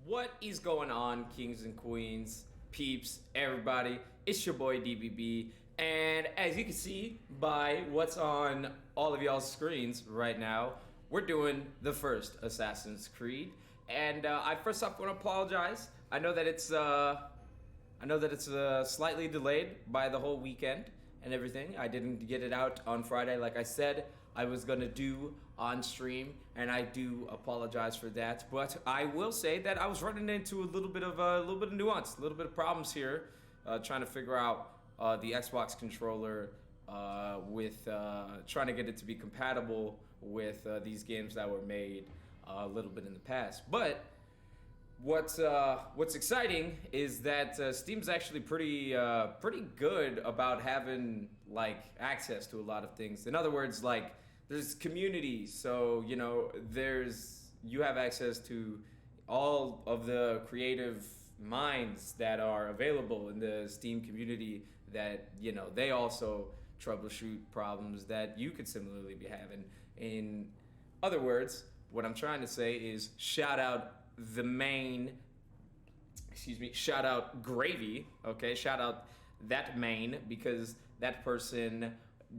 What is going on, kings and queens, peeps, everybody? It's your boy DBB, and as you can see by what's on all of y'all's screens right now, we're doing the first Assassin's Creed. And I first off want to apologize. I know that it's slightly delayed by the whole weekend and everything. I didn't get it out on Friday like I said I was gonna do on stream, and I do apologize for that. But I will say that I was running into a little bit of nuance, a little bit of problems here, trying to figure out the Xbox controller with trying to get it to be compatible with these games that were made a little bit in the past. But what's exciting is that Steam's actually pretty good about having like access to a lot of things. In other words, like there's community, so you have access to all of the creative minds that are available in the Steam community that they also troubleshoot problems that you could similarly be having. In other words, what I'm trying to say is shout out shout out Gravy, okay? Shout out that main, because that person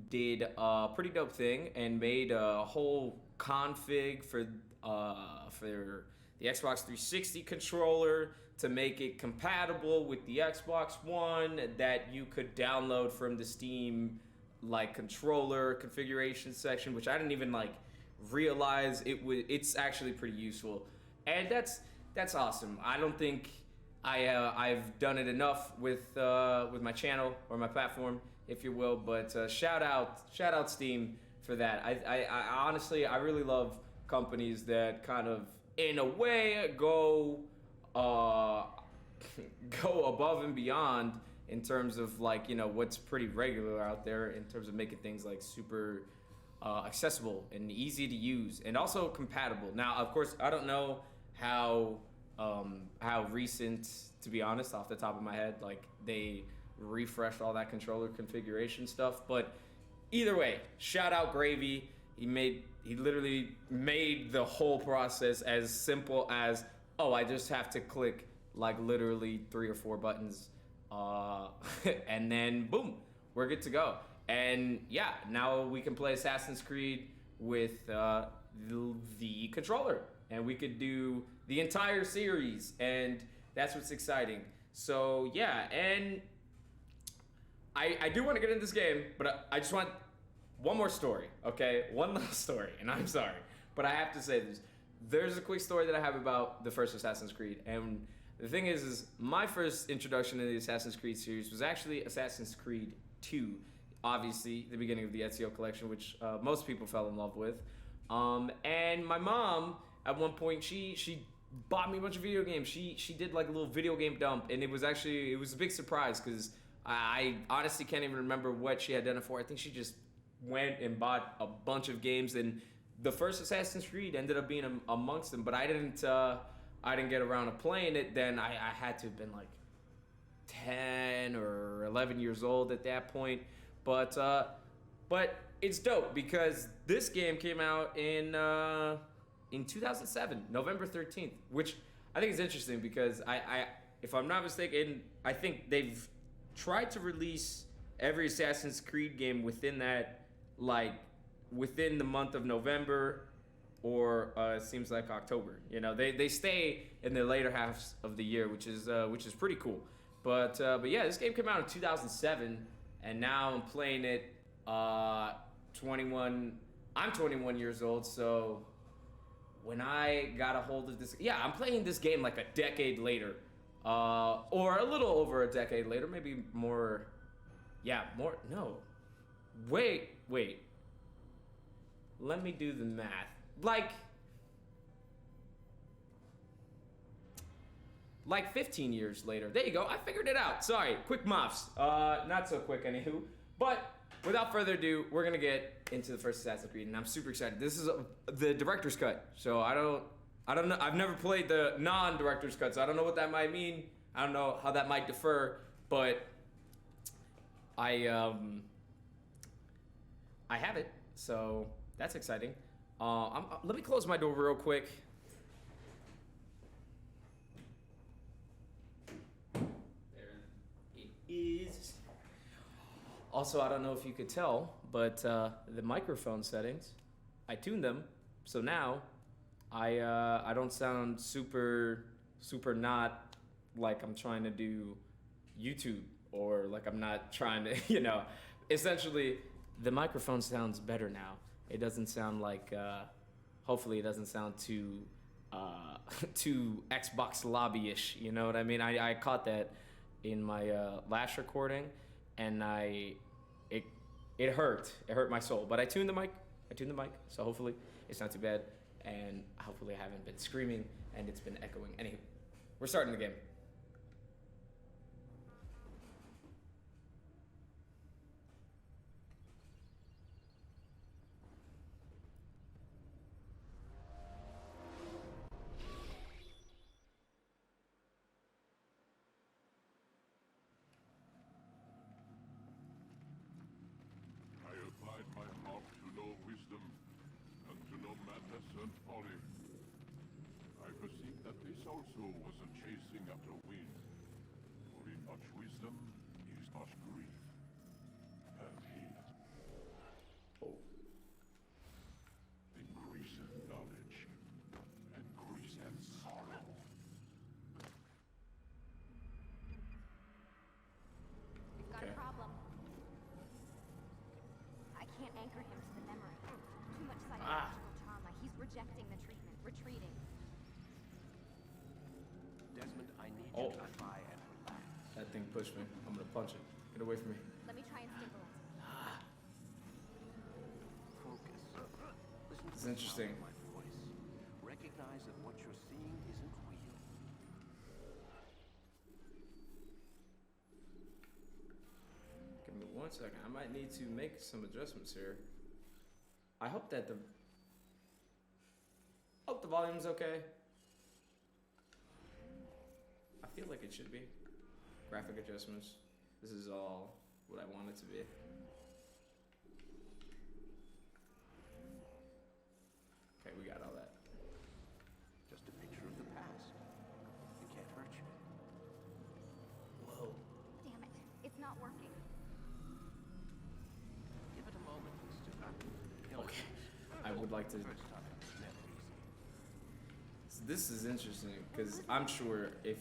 did a pretty dope thing and made a whole config for the Xbox 360 controller to make it compatible with the Xbox One, that you could download from the Steam like controller configuration section, which I didn't even like realize it's actually pretty useful. And that's awesome. I don't think I've done it enough with my channel or my platform, if you will. But shout out Steam for that. I honestly really love companies that kind of in a way go go above and beyond in terms of like what's pretty regular out there in terms of making things like super accessible and easy to use and also compatible. Now, of course, I don't know how recent, to be honest, off the top of my head, like they refreshed all that controller configuration stuff. But either way, shout out Gravy. He literally made the whole process as simple as, oh, I just have to click like literally 3 or 4 buttons, and then boom, we're good to go. And yeah, now we can play Assassin's Creed with the controller, and we could do the entire series, and that's what's exciting. So yeah, and I do want to get into this game, but I just want one more story, okay? One last story, and I'm sorry, but I have to say this. There's a quick story that I have about the first Assassin's Creed, and the thing is my first introduction to the Assassin's Creed series was actually Assassin's Creed 2, obviously the beginning of the Ezio collection, which most people fell in love with. And my mom, at one point, she bought me a bunch of video games. She did like a little video game dump, and it was a big surprise because I honestly can't even remember what she had done it for. I think she just went and bought a bunch of games, and the first Assassin's Creed ended up being amongst them. But I didn't get around to playing it. Then I had to have been like 10 or 11 years old at that point. But it's dope because this game came out in 2007, November 13th, which I think is interesting because I if I'm not mistaken, I think they've tried to release every Assassin's Creed game within that, like within the month of November, or it seems like October. They stay in the later halves of the year, which is pretty cool. But yeah, this game came out in 2007, and now I'm playing it. 21. I'm 21 years old, so when I got a hold of this, yeah, I'm playing this game like a decade later, or a little over a decade later, maybe more. Yeah, more. No, wait. Let me do the math. Like 15 years later. There you go. I figured it out. Sorry, quick maths. Not so quick, anywho. But without further ado, we're gonna get into the first Assassin's Creed, and I'm super excited. This is the director's cut, so I don't know. I've never played the non-director's cut, so I don't know what that might mean. I don't know how that might differ, but I have it, so that's exciting. Let me close my door real quick. Also, I don't know if you could tell, but the microphone settings, I tuned them, so now I don't sound super not like I'm trying to do YouTube or like I'm not trying to essentially the microphone sounds better now. It doesn't sound like hopefully it doesn't sound too too Xbox lobby-ish. You know what I mean? I caught that in my last recording, and it hurt. It hurt my soul. But I tuned the mic. So hopefully it's not too bad, and hopefully I haven't been screaming and it's been echoing. Anywho, we're starting the game. I applied my heart to know wisdom, and to know madness and folly. I perceived that this also was a chasing after wind. For in much wisdom is much grief, and here, Oh. increaseth knowledge, increaseth sorrow. We've got Okay. a problem. I can't anchor him to the memory. Too much psychological trauma. He's rejecting the treatment, retreating. Desmond, I need Oh. you to try and relax. That thing pushed me. I'm gonna punch it. Get away from me. Let me try and stabilize him. Focus. Listen to It's the interesting. sound of my voice. Recognize that what you're seeing isn't real. Give me 1 second. I might need to make some adjustments here. I hope that the volume's okay. I feel like it should be. Graphic adjustments. This is all what I want it to be. Okay, we got all that. Just a picture of the past. It can't hurt you. Whoa. Damn it. It's not working. Give it a moment, Mr. Okay. I would like to. First time, it's never easy. This is interesting because I'm sure if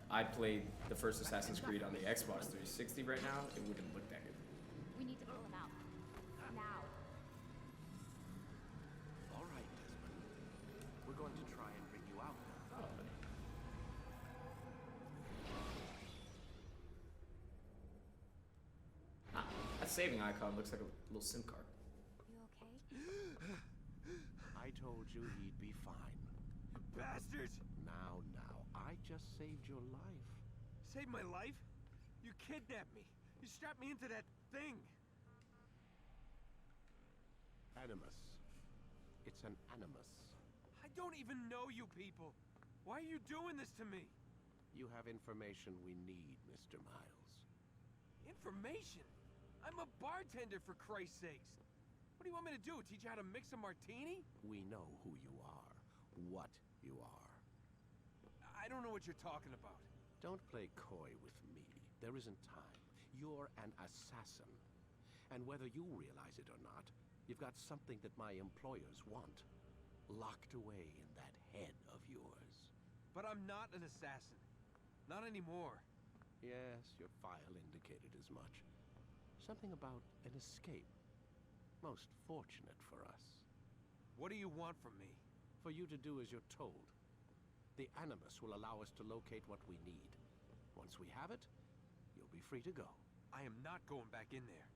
I played the first Assassin's Creed on the Xbox 360 right now, it wouldn't look that good. We need to pull him out. Now. All right, Desmond. We're going to try and bring you out now. Oh. Ah, that saving icon looks like a little SIM card. You okay? I told you he'd be fine. Bastards! Now, I just saved your life. Saved my life? You kidnapped me. You strapped me into that thing. Animus. It's an animus. I don't even know you people. Why are you doing this to me? You have information we need, Mr. Miles. Information? I'm a bartender, for Christ's sakes. What do you want me to do? Teach you how to mix a martini? We know who you are, what you are. I don't know what you're talking about. Don't play coy with me. There isn't time. You're an assassin. And whether you realize it or not, you've got something that my employers want. Locked away in that head of yours. But I'm not an assassin. Not anymore. Yes, your file indicated as much. Something about an escape. Most fortunate for us. What do you want from me? For you to do as you're told. The Animus will allow us to locate what we need. Once we have it, you'll be free to go. I am not going back in there.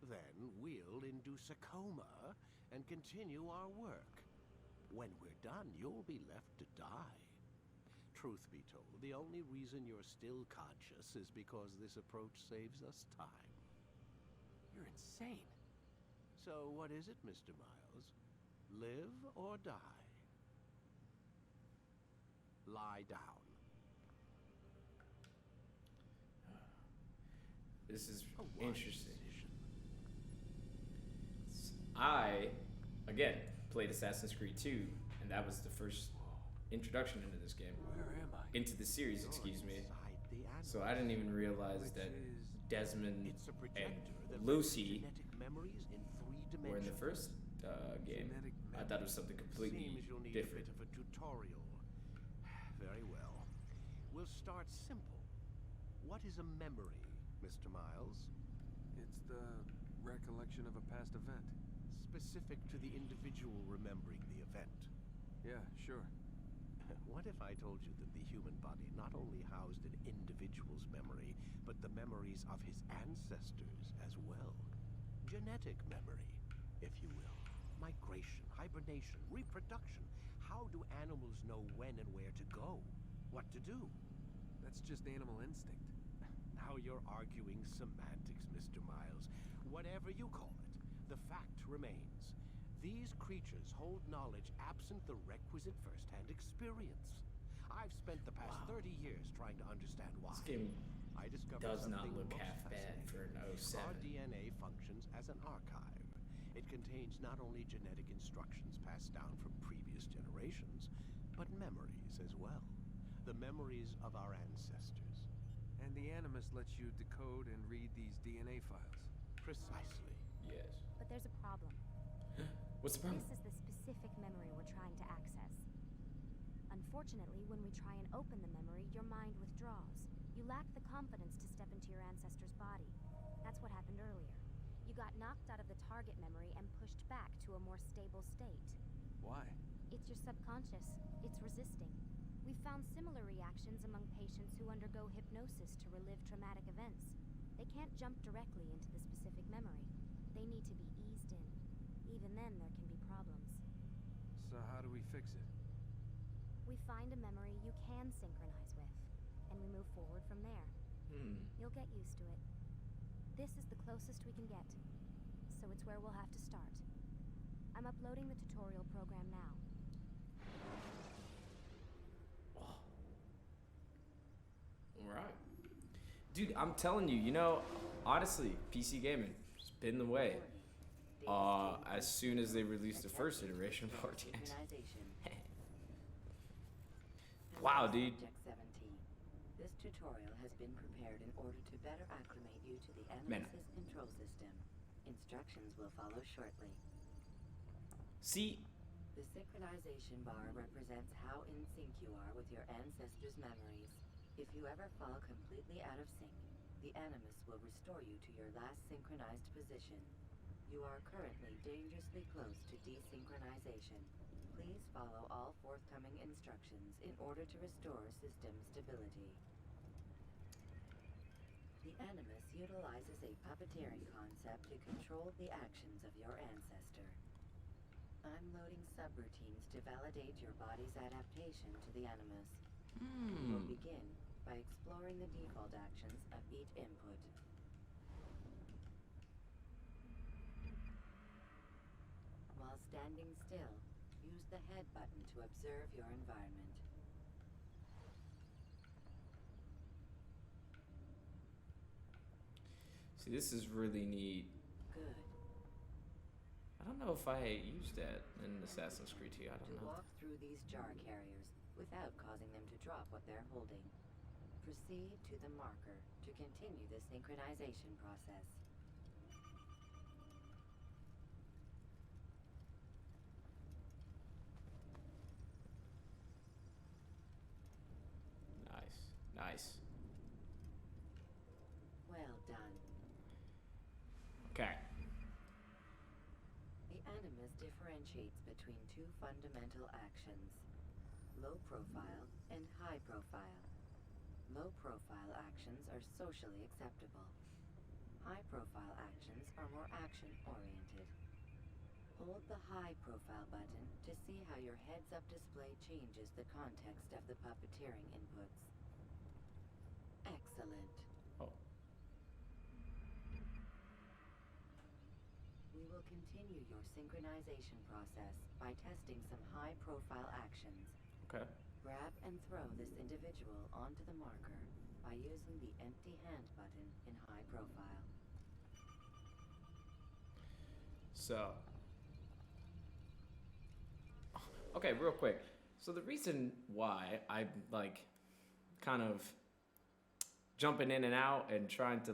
Then we'll induce a coma and continue our work. When we're done, you'll be left to die. Truth be told, the only reason you're still conscious is because this approach saves us time. You're insane. So what is it, Mr. Miles? Live or die? Lie down. This is A wise interesting. decision. I, again, played Assassin's Creed 2, and that was the first introduction into this game. Where am I? Into the series, excuse me. Inside the Animus. So I didn't even realize Which that is Desmond It's a and projector that Lucy genetic memories in 3 dimensions. were in the first game. Genetic I thought it was something completely Seems you'll need different. a bit of a tutorial. Very well. We'll start simple. What is a memory, Mr. Miles? It's the recollection of a past event. Specific to the individual remembering the event. Yeah, sure. What if I told you that the human body not only housed an individual's memory, but the memories of his ancestors as well? Genetic memory, if you will. Migration, hibernation, reproduction. How do animals know when and where to go? What to do? That's just animal instinct. Now you're arguing semantics, Mr. Miles. Whatever you call it, the fact remains. These creatures hold knowledge absent the requisite first-hand experience. I've spent the past 30 years trying to understand why. This game I discovered does not something look most half bad for an fascinating. 07. Our DNA functions as an archive. It contains not only genetic instructions passed down from previous generations, but memories as well. The memories of our ancestors. And the Animus lets you decode and read these DNA files. Precisely. Yes. But there's a problem. What's the problem? This is the specific memory we're trying to access. Unfortunately, when we try and open the memory, your mind withdraws. You lack the confidence to step into your ancestor's body. That's what happened earlier. You got knocked out of the target memory and pushed back to a more stable state. Why? It's your subconscious. It's resisting. We've found similar reactions among patients who undergo hypnosis to relive traumatic events. They can't jump directly into the specific memory. They need to be eased in. Even then, there can be problems. So how do we fix it? We find a memory you can synchronize with, and we move forward from there. You'll get used to it. This is the closest we can get, so it's where we'll have to start. I'm uploading the tutorial program now. Alright. Dude, I'm telling you, honestly, PC gaming has been the way. As soon as they released the first iteration of RTX. Wow, dude. Subject 17. This tutorial has been prepared in order to better acclimate you to the Man. Animus' control system. Instructions will follow shortly. See, The synchronization bar represents how in sync you are with your ancestors' memories. If you ever fall completely out of sync, the Animus will restore you to your last synchronized position. You are currently dangerously close to desynchronization. Please follow all forthcoming instructions in order to restore system stability. The Animus utilizes a puppeteering concept to control the actions of your ancestor. I'm loading subroutines to validate your body's adaptation to the Animus. We will begin by exploring the default actions of each input. While standing still, use the head button to observe your environment. see, this is really neat. Good. I don't know if I used that in Assassin's Creed 2. I don't To know. walk through these jar carriers without causing them to drop what they're holding. Proceed to the marker to continue the synchronization process. Nice. Nice. Well done. Okay. The Animus differentiates between two fundamental actions: low profile and high profile. Low profile actions are socially acceptable. High profile actions are more action oriented. Hold the high profile button to see how your heads up display changes the context of the puppeteering inputs. Excellent. Oh. We will continue your synchronization process by testing some high-profile actions. Okay. Grab and throw this individual onto the marker by using the empty hand button in high profile. So. Okay, real quick. So the reason why I'm kind of jumping in and out and trying to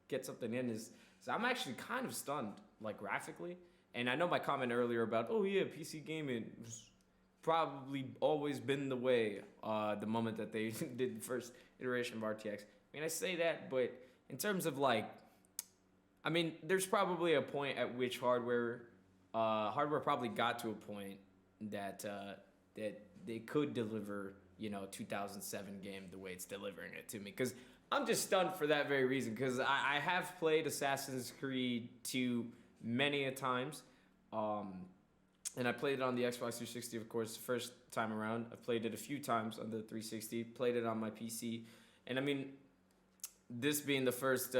get something in is I'm actually kind of stunned, like graphically. And I know my comment earlier about, oh yeah, PC gaming was probably always been the way. The moment that they did the first iteration of RTX. I mean, I say that, but in terms of like, I mean, there's probably a point at which hardware probably got to a point that that they could deliver, 2007 game the way it's delivering it to me. Because I'm just stunned for that very reason. Because I have played Assassin's Creed 2 many a times. And I played it on the Xbox 360, of course, the first time around. I've played it a few times on the 360, played it on my PC. And I mean, this being the first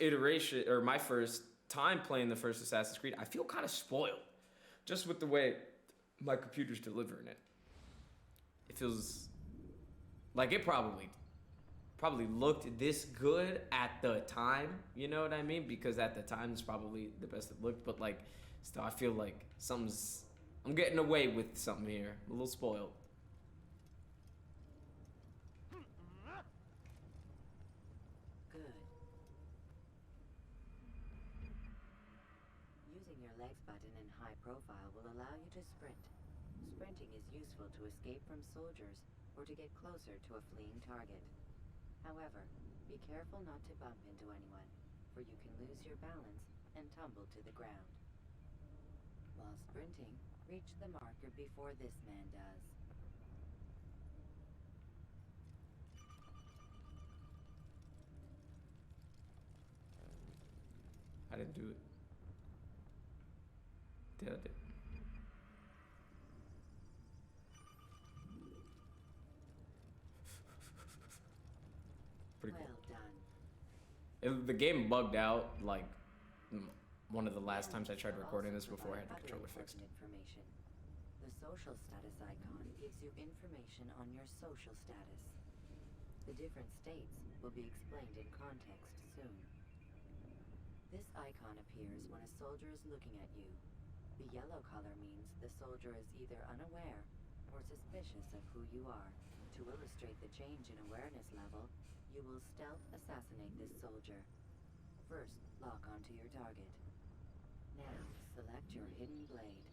iteration, or my first time playing the first Assassin's Creed, I feel kind of spoiled just with the way my computer's delivering it. It feels like it probably looked this good at the time, you know what I mean? Because at the time it's probably the best it looked, but like still I feel like I'm getting away with something here. I'm a little spoiled. Good. Using your legs button in high profile will allow you to sprint. Sprinting is useful to escape from soldiers or to get closer to a fleeing target. However, be careful not to bump into anyone, for you can lose your balance and tumble to the ground. While sprinting, reach the marker before this man does. I didn't do it. Did I? Pretty cool. Well done. The game bugged out like one of the last times I tried recording this before I had the controller fixed. Information. The social status icon gives you information on your social status. The different states will be explained in context soon. This icon appears when a soldier is looking at you. The yellow color means the soldier is either unaware or suspicious of who you are. To illustrate the change in awareness level, you will stealth assassinate this soldier. First, lock onto your target. Now, select your hidden blade.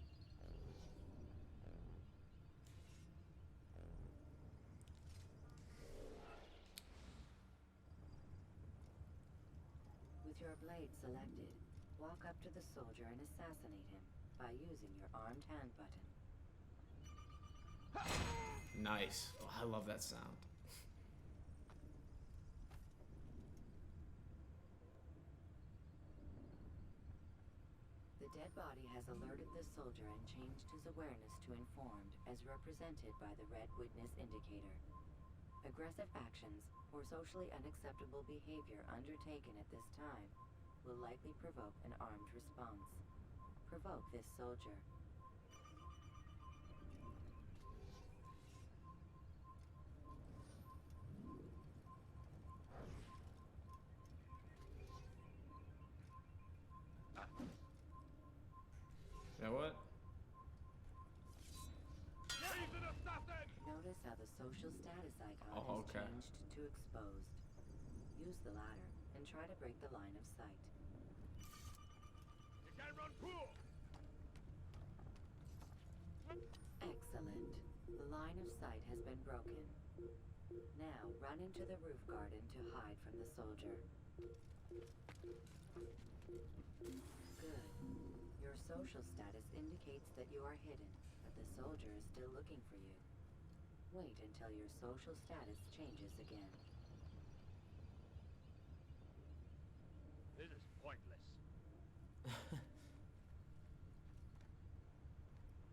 With your blade selected, walk up to the soldier and assassinate him by using your armed hand button. Nice. Oh, I love that sound. The dead body has alerted the soldier and changed his awareness to informed, as represented by the red witness indicator. Aggressive actions or socially unacceptable behavior undertaken at this time will likely provoke an armed response. Provoke this soldier. You know what? Notice how the social status icon Oh, okay. has changed to exposed. Use the ladder and try to break the line of sight. You can't run cool! Excellent. The line of sight has been broken. Now run into the roof garden to hide from the soldier. Good. Your social status indicates that you are hidden, but the soldier is still looking for you. Wait until your social status changes again. This is pointless.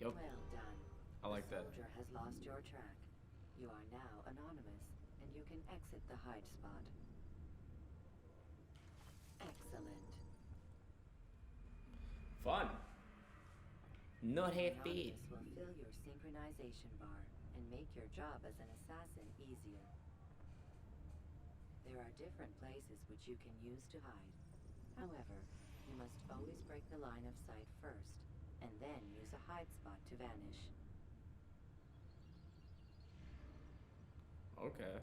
Yup. Well done. I like the that. soldier has lost your track. You are now anonymous, and you can exit the hide spot. Excellent. Fun. Not half bad. Anonymous will fill your synchronization bar and make your job as an assassin easier. There are different places which you can use to hide. However, you must always break the line of sight first, and then use a hide spot to vanish. Okay.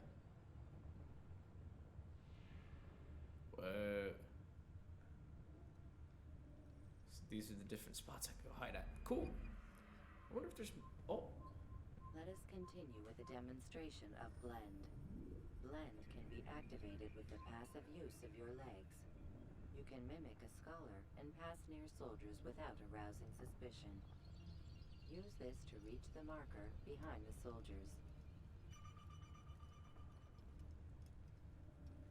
What? So these are the different spots I can go hide at. Cool. I wonder if there's. Oh. Let us continue with a demonstration of Blend. Blend can be activated with the passive use of your legs. You can mimic a scholar and pass near soldiers without arousing suspicion. Use this to reach the marker behind the soldiers.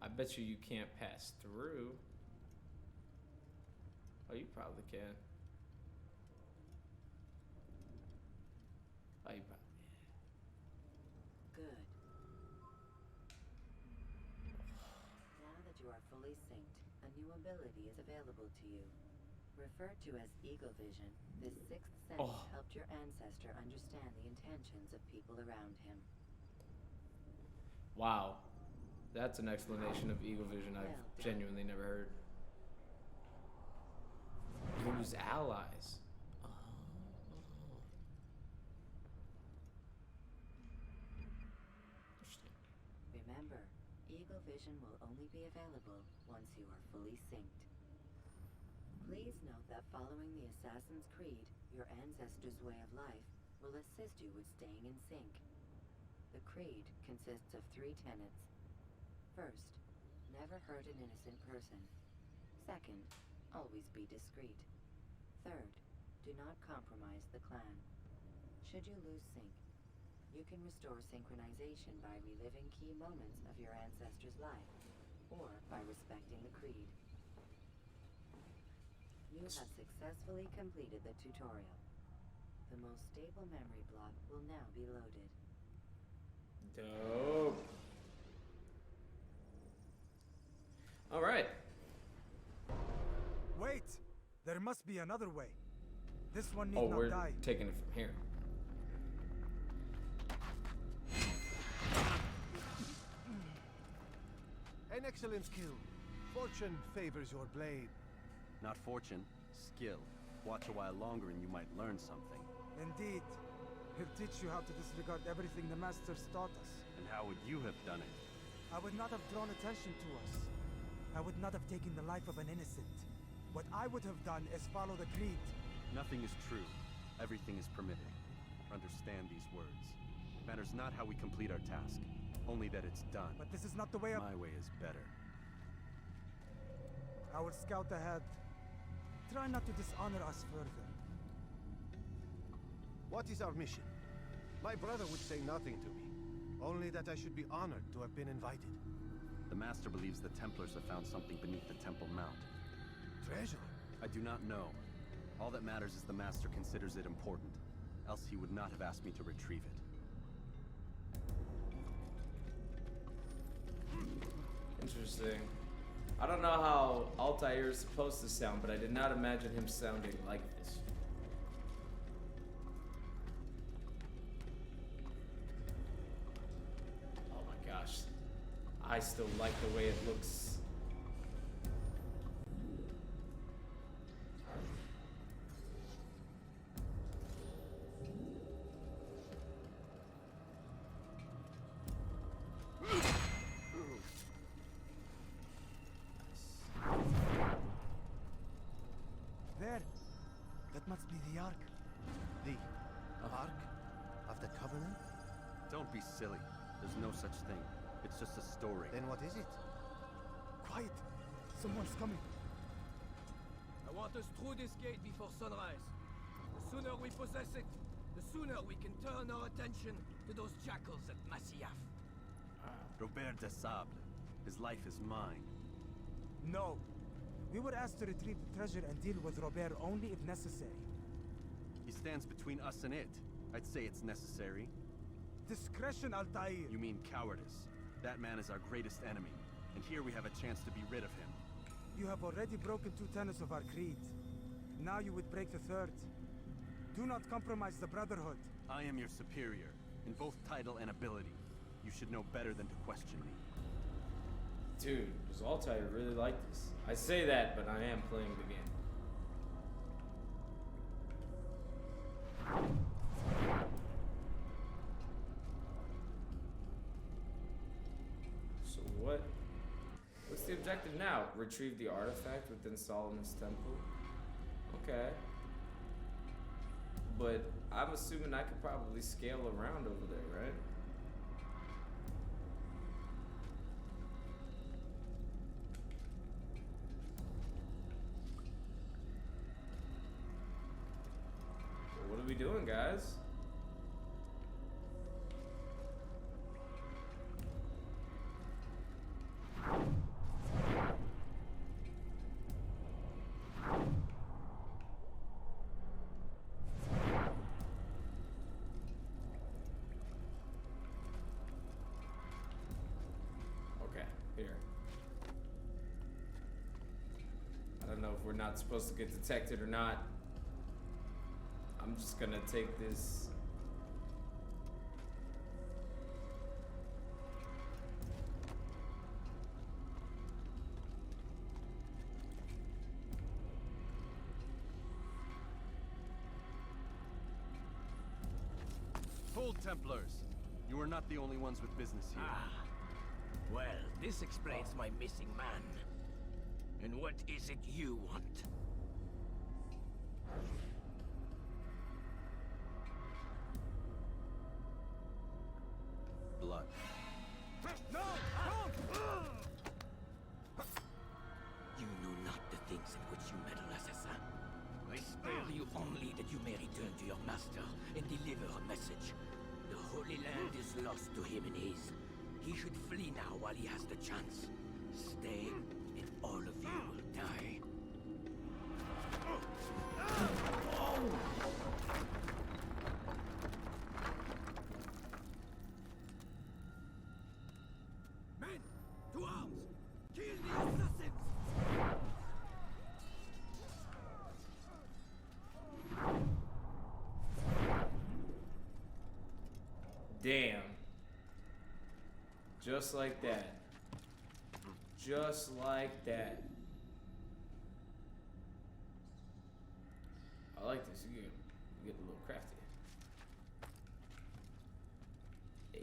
I bet you can't pass through. Oh, you probably can. Oh, you probably. Good. Now that you are fully synced, a new ability is available to you. Referred to as Eagle Vision, this sixth sense helped your ancestor understand the intentions of people around him. Wow. That's an explanation of Eagle Vision I've genuinely never heard. Use allies. Oh. Interesting. Remember, Eagle Vision will only be available once you are fully synced. Please note that following the Assassin's Creed, your ancestors' way of life will assist you with staying in sync. The Creed consists of 3 tenets. First, never hurt an innocent person. Second, always be discreet. Third, do not compromise the clan. Should you lose sync, you can restore synchronization by reliving key moments of your ancestor's life, or by respecting the creed. You have successfully completed the tutorial. The most stable memory block will now be loaded. Dope. All right. Wait! There must be another way. This one need Oh, not we're die. taking it from here. An excellent skill. Fortune favors your blade. Not fortune, skill. Watch a while longer and you might learn something. Indeed. He'll teach you how to disregard everything the Masters taught us. And how would you have done it? I would not have drawn attention to us. I would not have taken the life of an innocent. What I would have done is follow the creed. Nothing is true. Everything is permitted. Understand these words. It matters not how we complete our task, only that it's done. But this is not the way of— My way is better. I will scout ahead. Try not to dishonor us further. What is our mission? My brother would say nothing to me. Only that I should be honored to have been invited. The Master believes the Templars have found something beneath the Temple Mount. Treasure? I do not know. All that matters is the Master considers it important. Else he would not have asked me to retrieve it. Interesting. I don't know how Altair is supposed to sound, but I did not imagine him sounding like this. Oh my gosh. I still like the way it looks. There! That must be the Ark. The Ark of the Covenant? Don't be silly. There's no such thing. It's just a story. Then what is it? Quiet! Someone's coming. I want us through this gate before sunrise. The sooner we possess it, the sooner we can turn our attention to those jackals at Masyaf. Robert de Sable. His life is mine. No. We were asked to retrieve the treasure and deal with Robert only if necessary. He stands between us and it. I'd say it's necessary. Discretion, Altair! You mean cowardice. That man is our greatest enemy, and here we have a chance to be rid of him. You have already broken 2 tenets of our creed. Now you would break the 3rd. Do not compromise the Brotherhood. I am your superior, in both title and ability. You should know better than to question me. Dude, does Altair really like this? I say that, but I am playing the game. So what's the the objective now? Retrieve the artifact within Solomon's temple. Okay. But I'm assuming I could probably scale around over there, right? So what are we doing, guys? Here. I don't know if we're not supposed to get detected or not. I'm just gonna take this. Hold, Templars! You are not the only ones with business here. Well, this explains my missing man. And what is it you want? Blood. No! Don't! You know not the things in which you meddle, assassin. I spare you only that you may return to your master and deliver a message. The Holy Land is lost to him and his. He should flee now while he has the chance. Stay, and all of you will die. Men, to arms! Kill the assassins! Damn. Just like that. Just like that. I like this. You get a little crafty. Hey.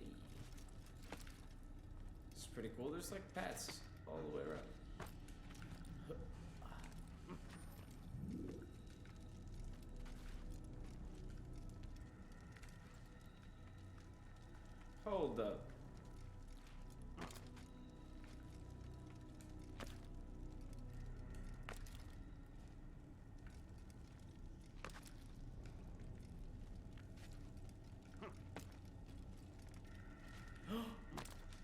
This is pretty cool. There's like paths all the way around. Hold up.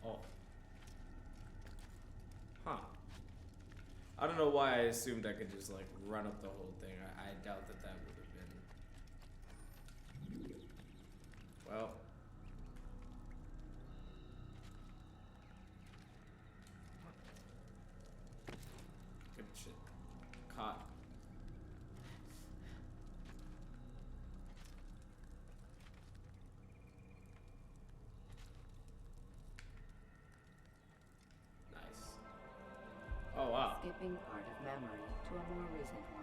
Oh. Huh. I don't know why I assumed I could just like run up the whole thing. I doubt that that would have been. Well. Good shit. Caught. Nice. Oh wow. Skipping part of memory to a more recent one.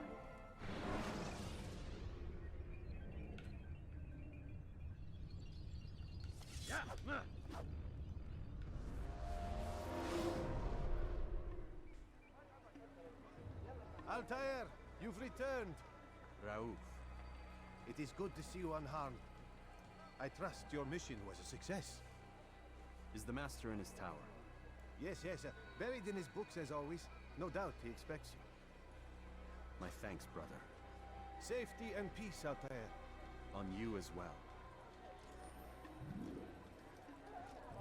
Altair, you've returned. Raouf. It is good to see you unharmed. I trust your mission was a success. Is the Master in his tower? Yes, buried in his books as always. No doubt he expects you. My thanks, brother. Safety and peace, Altair. On you as well.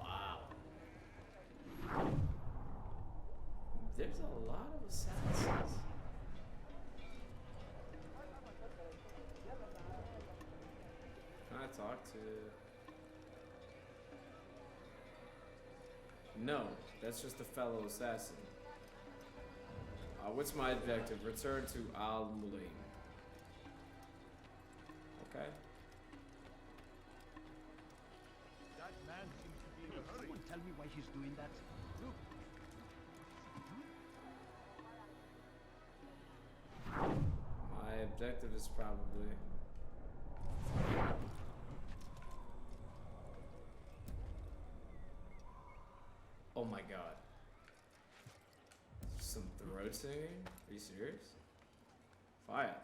Wow. There's a lot of assassins. Can I talk to... No, that's just a fellow assassin. What's my objective? Return to Al Mulaim. Okay. That man seems to be in a hurry. Someone tell me why he's doing that. My objective is probably... Oh my god. Some throat singing? Are you serious? Fire.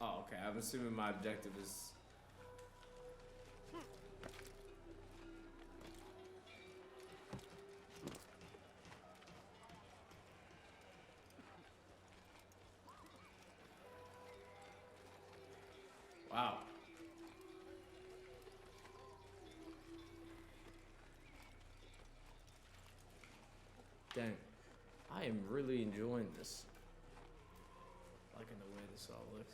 Oh, okay. I'm assuming my objective is. Wow. Dang. I am really enjoying this. Liking the way this all looks.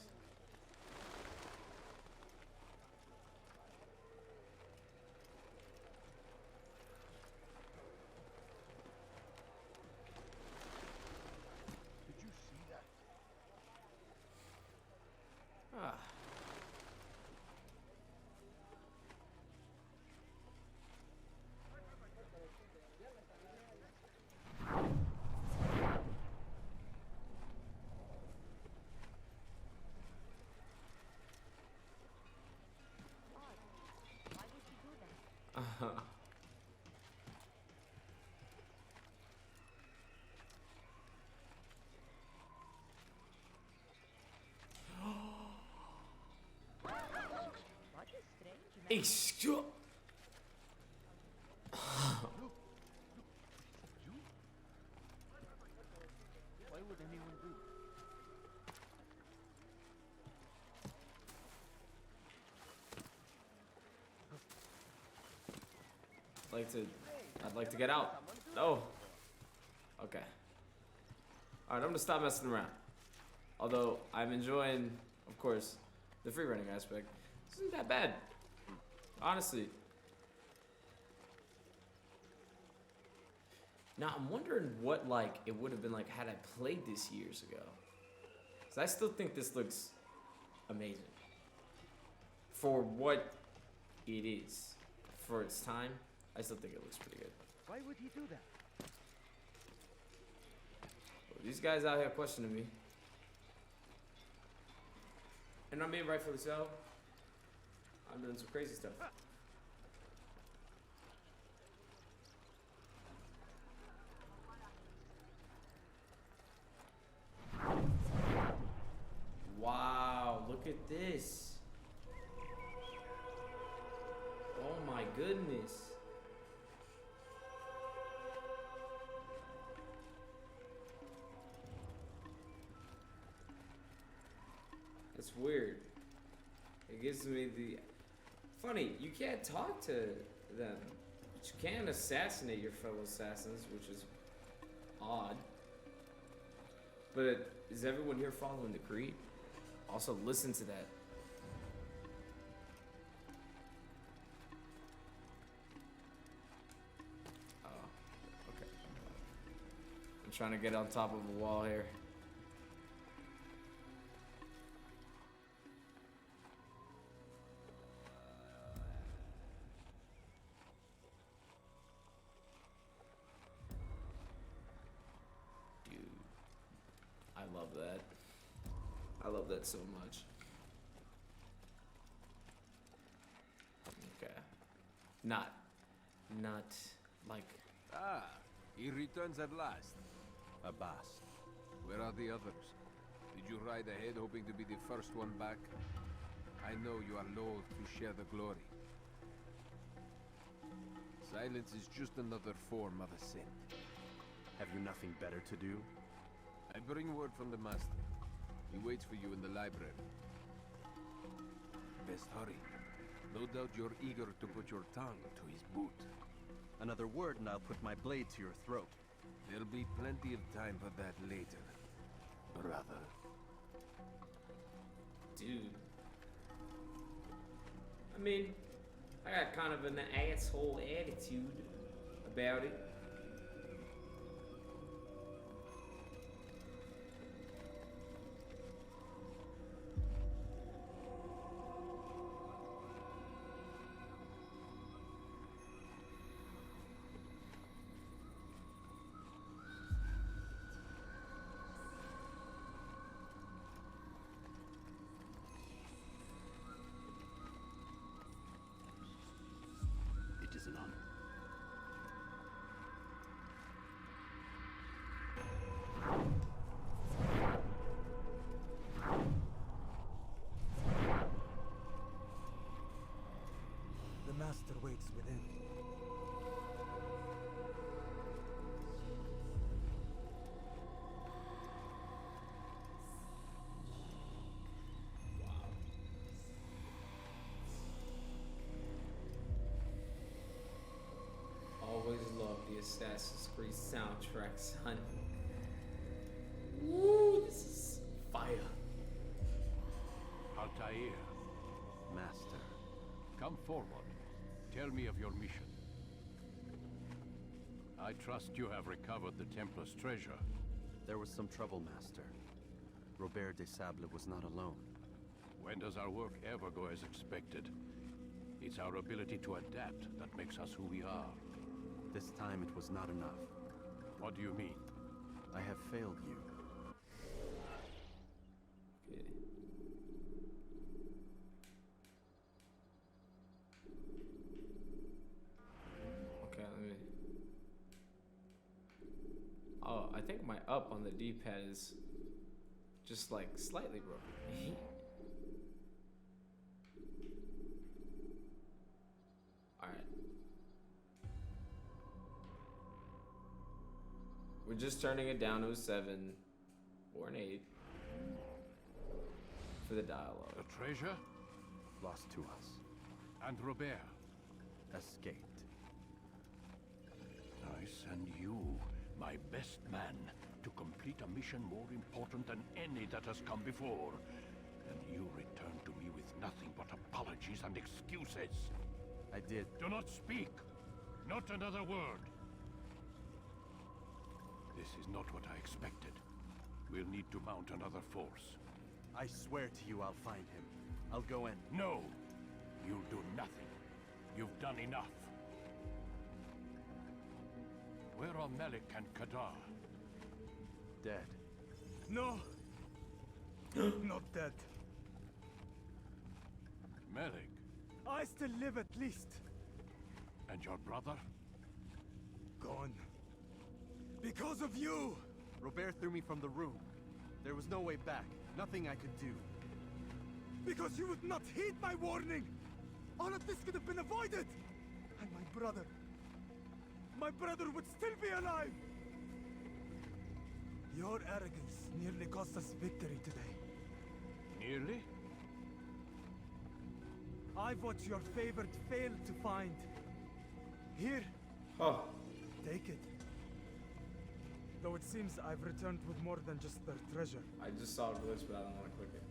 Did you see that? Ah. Why would you do that? What is strange man? Excuse. You? Why would anyone do? I'd like to get out. No. Okay. Alright, I'm gonna stop messing around. Although I'm enjoying, of course, the free running aspect. This isn't that bad. Honestly. Now I'm wondering what like it would have been like had I played this years ago. Cause I still think this looks amazing. For what it is. For its time, I still think it looks pretty good. Why would he do that? Well, these guys out here questioning me. And I mean rightfully so. I'm doing some crazy stuff. Wow, look at this. Oh my goodness. That's weird. It gives me the... Funny, you can't talk to them. But you can assassinate your fellow assassins, which is odd. But is everyone here following the creed? Also, listen to that. Oh, okay. I'm trying to get on top of a wall here. Dude, I love that. I love that so much. Okay. Not like... Ah, he returns at last. Abbas, where are the others? Did you ride ahead hoping to be the first one back? I know you are loath to share the glory. Silence is just another form of assent. Have you nothing better to do? I bring word from the master. He waits for you in the library. Best hurry. No doubt you're eager to put your tongue to his boot. Another word and I'll put my blade to your throat. There'll be plenty of time for that later, brother. Dude. I mean, I got kind of an asshole attitude about it. It is an honor. master waits within. Always love the Assassin's Creed soundtrack, son. Woo, this is fire. Altair, Master. come forward. Tell me of your mission. I trust you have recovered the Templar's treasure. There was some trouble, Master. Robert de Sable was not alone. When does our work ever go as expected? It's our ability to adapt that makes us who we are. This time it was not enough. What do you mean? I have failed you. Okay, let me. Oh, I think my up on the D-pad is just like slightly broken. Alright. We're just turning it down to a 7 or an 8 for the dialogue. The treasure? Lost to us. And Robert? Escaped. I send you, my best man, to complete a mission more important than any that has come before. And you return to me with nothing but apologies and excuses. I did. Do not speak! Not another word! This is not what I expected. We'll need to mount another force. I swear to you I'll find him. I'll go in. No! You'll do nothing. You've done enough. Where are Melik and Kadar? Dead. No! Not dead. Melik? I still live at least. And your brother? Gone. Because of you! Robert threw me from the room. There was no way back. Nothing I could do. Because you would not heed my warning! All of this could have been avoided! And my brother... my brother would still be alive! Your arrogance nearly cost us victory today. Nearly? I've what your favorite failed to find. Here. Oh. Take it. Though it seems I've returned with more than just their treasure. I just saw a glitch, but I don't want to click it.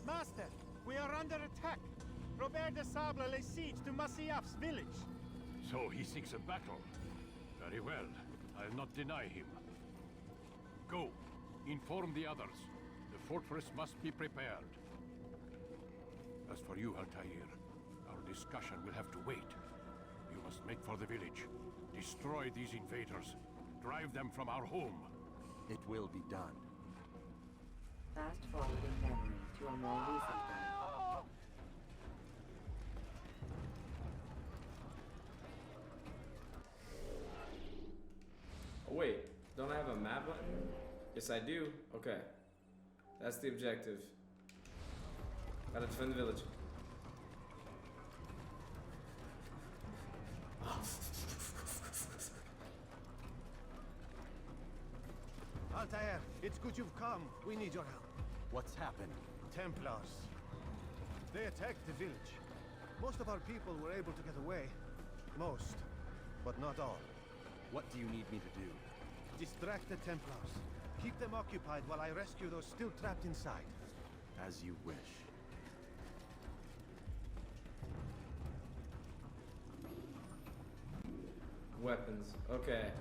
Master, we are under attack. Robert de Sable lays siege to Masyaf's village. So he seeks a battle. Very well. I'll not deny him. Go. Inform the others. The fortress must be prepared. As for you, Altair, our discussion will have to wait. You must make for the village. Destroy these invaders. Drive them from our home. It will be done. Fast forwarding memory to a more recent one. Oh wait, don't I have a map button? Yes I do. Okay. That's the objective. Gotta defend the village. Altair, it's good you've come. We need your help. What's happened? Templars. They attacked the village. Most of our people were able to get away. Most, but not all. What do you need me to do? Distract the Templars. Keep them occupied while I rescue those still trapped inside. As you wish. Weapons. Okay.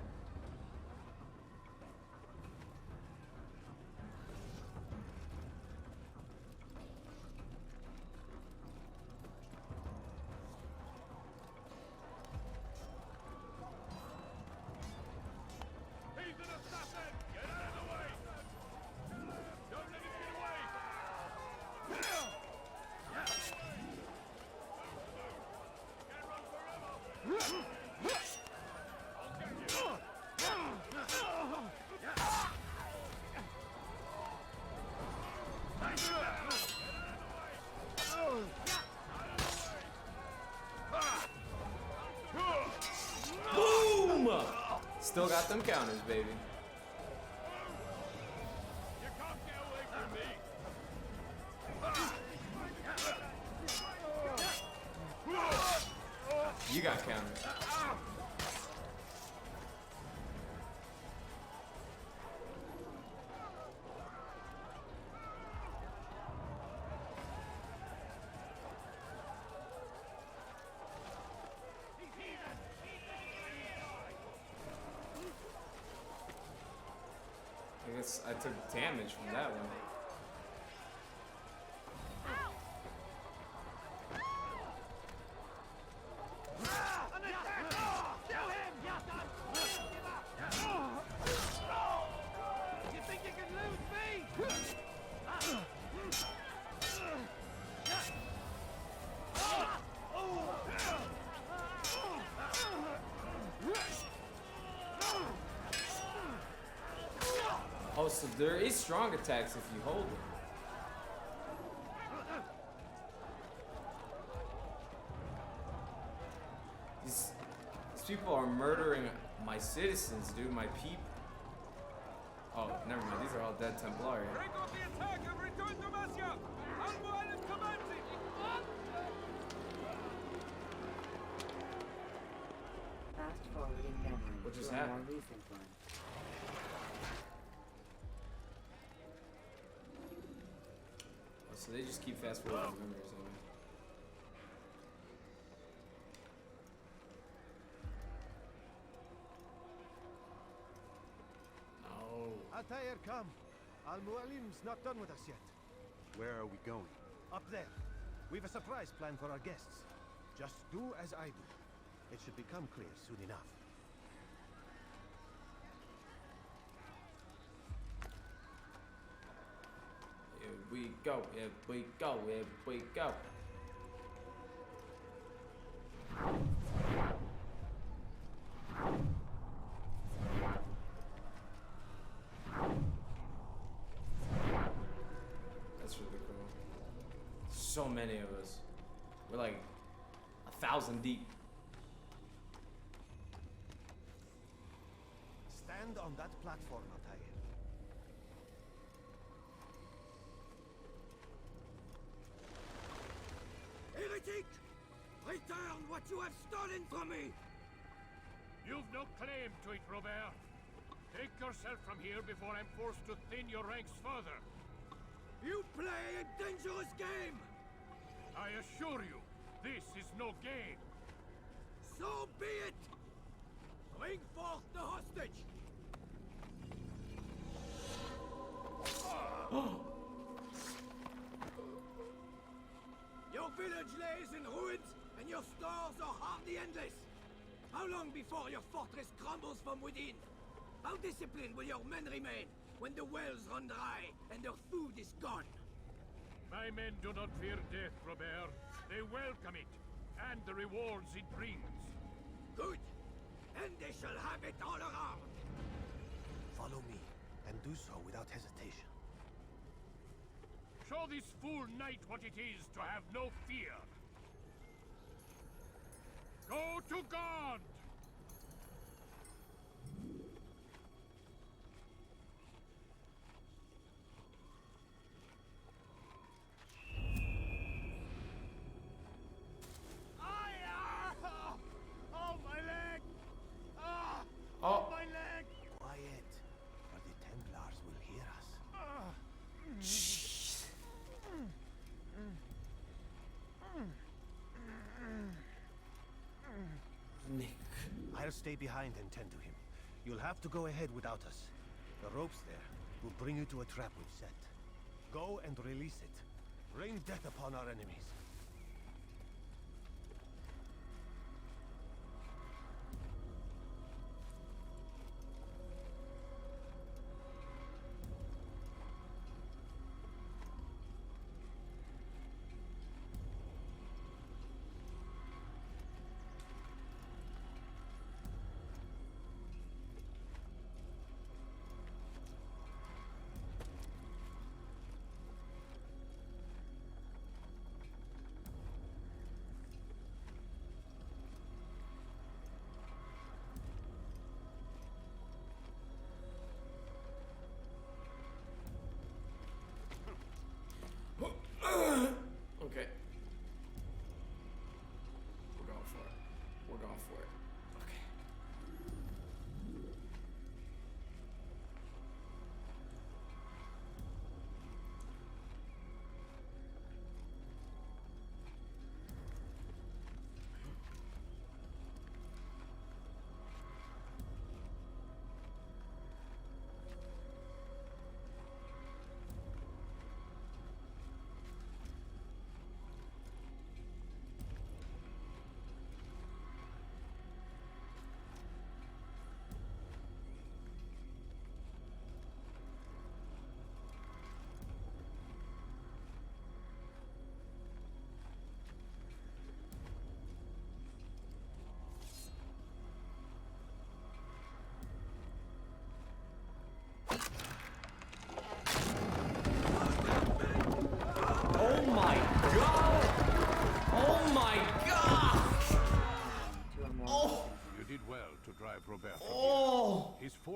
He's an assassin! Get out of the way! Don't let him get away! Can't run forever! I'll get you! still got them counters, baby. You can't get away from me! You got counters. I guess I took damage from that one. You think you can lose me? Oh, so there is strong attacks if you hold them. These people are murdering my citizens, dude, my people. Oh, never mind, these are all dead Templari. Break off the attack and return to Masya! Al-Mu'alim commands it! Fast forwarding memory What just to a more happened? recent one. Oh, so they just keep fast forwarding memories of me. No. Altair, come. Al-Mu'alim's not done with us yet. Where are we going? Up there. We've a surprise plan for our guests. Just do as I do. It should become clear soon enough. Here we go, here we go, here we go. That's really cool. So many of us. We're like 1,000 deep. Stand on that platform, Altair. Heretic! Return what you have stolen from me! You've no claim to it, Robert. Take yourself from here before I'm forced to thin your ranks further. You play a dangerous game! I assure you, this is no game. So be it! Bring forth the hostage! Your village lays in ruins, and your stores are hardly endless. How long before your fortress crumbles from within? How disciplined will your men remain when the wells run dry and their food is gone? My men do not fear death, Robert. They welcome it, and the rewards it brings. Good. And they shall have it all around. Follow me, and do so without hesitation. Show this fool knight what it is to have no fear. Go to God! Oh, my leg! Ah! Oh. My leg! Quiet, or the Templars will hear us. Nick. I'll stay behind and tend to him. You'll have to go ahead without us. The ropes there will bring you to a trap we've set. Go and release it. Rain death upon our enemies.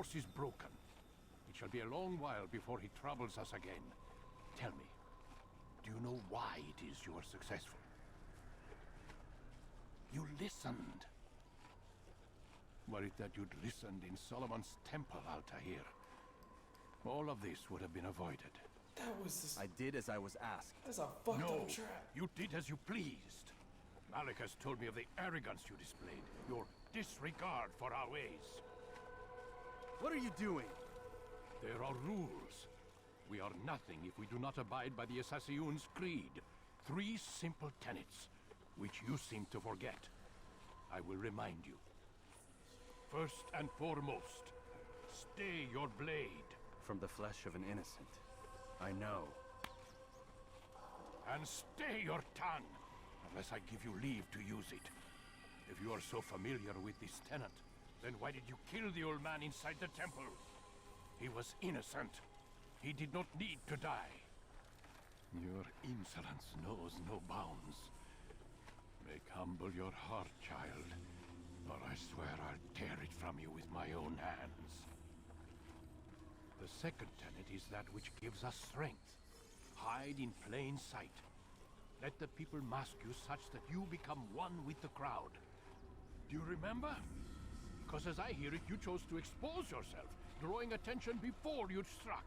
curse is broken. It shall be a long while before he troubles us again. Tell me, do you know why it is you are successful? You listened. Were it that you'd listened in Solomon's temple out here, all of this would have been avoided. That was just... I did as I was asked. That's a fucked No, up trap. you did as you pleased. Malik has told me of the arrogance you displayed, your disregard for our ways. What are you doing? There are rules. We are nothing if we do not abide by the Assassin's creed. 3 simple tenets, which you seem to forget. I will remind you. First and foremost, stay your blade. From the flesh of an innocent. I know. And stay your tongue, unless I give you leave to use it. If you are so familiar with this tenet, then why did you kill the old man inside the temple? He was innocent. He did not need to die. Your insolence knows no bounds. Make humble your heart, child, or I swear I'll tear it from you with my own hands. The second tenet is that which gives us strength. Hide in plain sight. Let the people mask you such that you become one with the crowd. Do you remember? Because as I hear it, you chose to expose yourself, drawing attention before you'd struck.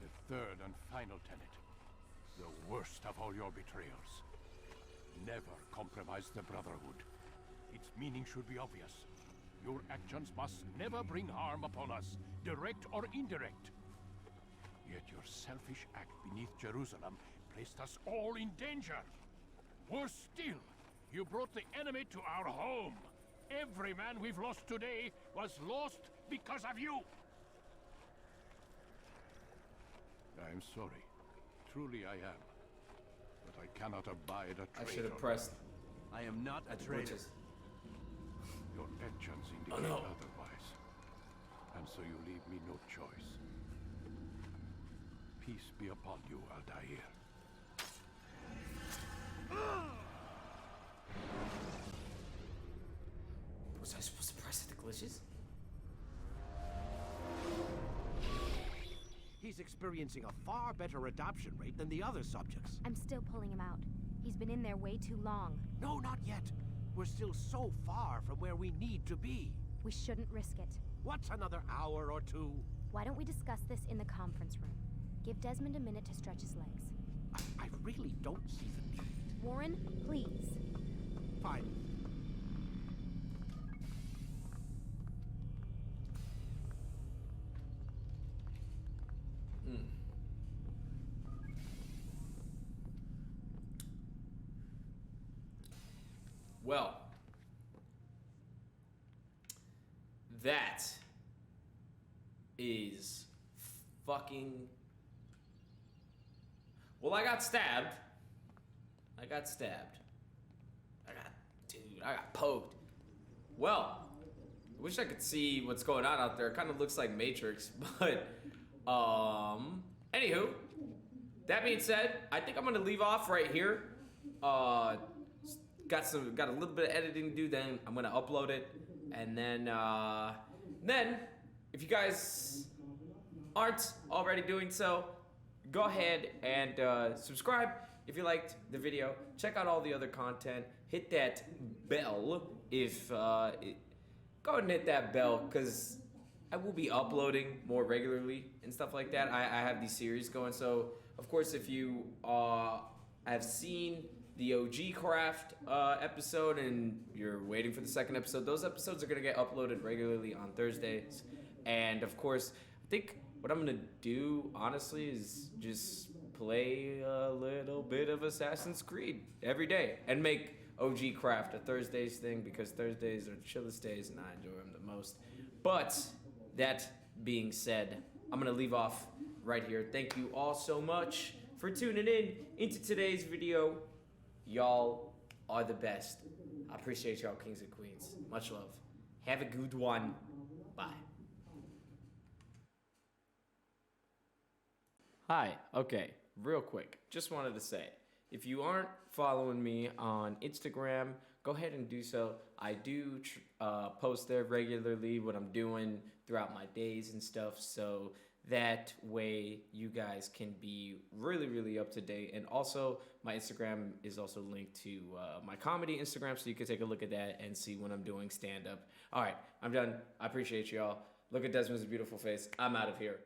The third and final tenet, the worst of all your betrayals. Never compromise the Brotherhood. Its meaning should be obvious. Your actions must never bring harm upon us, direct or indirect. Yet your selfish act beneath Jerusalem placed us all in danger. Worse still, you brought the enemy to our home. Every man we've lost today was lost because of you. I'm sorry. Truly I am. But I cannot abide a traitor. I should have pressed. I am not a traitor. Your actions indicate otherwise. And so you leave me no choice. Peace be upon you, Aldair. Was I supposed to press the glitches? He's experiencing a far better adoption rate than the other subjects. I'm still pulling him out. He's been in there way too long. No, not yet. We're still so far from where we need to be. We shouldn't risk it. What's another hour or 2? Why don't we discuss this in the conference room? Give Desmond a minute to stretch his legs. I really don't see the need. Warren, please. Fine. Well, that is fucking... Well, I got stabbed. I got poked. Well, I wish I could see what's going on out there. It kind of looks like Matrix, but, anywho, that being said, I think I'm gonna leave off right here. Got a little bit of editing to do, then I'm gonna upload it, and then if you guys aren't already doing so, go ahead and subscribe if you liked the video. Check out all the other content. Hit that bell if go ahead and hit that bell, because I will be uploading more regularly and stuff like that. I have these series going, so of course if you have seen the OG Craft episode and you're waiting for the second episode, those episodes are gonna get uploaded regularly on Thursdays. And of course, I think what I'm gonna do, honestly, is just play a little bit of Assassin's Creed every day and make OG Craft a Thursdays thing, because Thursdays are the chillest days and I enjoy them the most. But that being said, I'm gonna leave off right here. Thank you all so much for tuning in into today's video. Y'all are the best. I appreciate y'all, kings and queens. Much love. Have a good one. Bye. Hi. Okay, real quick. Just wanted to say, if you aren't following me on Instagram, go ahead and do so. I do post there regularly what I'm doing throughout my days and stuff, so that way you guys can be really, really up to date. And also, my Instagram is also linked to my comedy Instagram, so you can take a look at that and see when I'm doing stand up. All right, I'm done. I appreciate y'all. Look at Desmond's beautiful face. I'm out of here.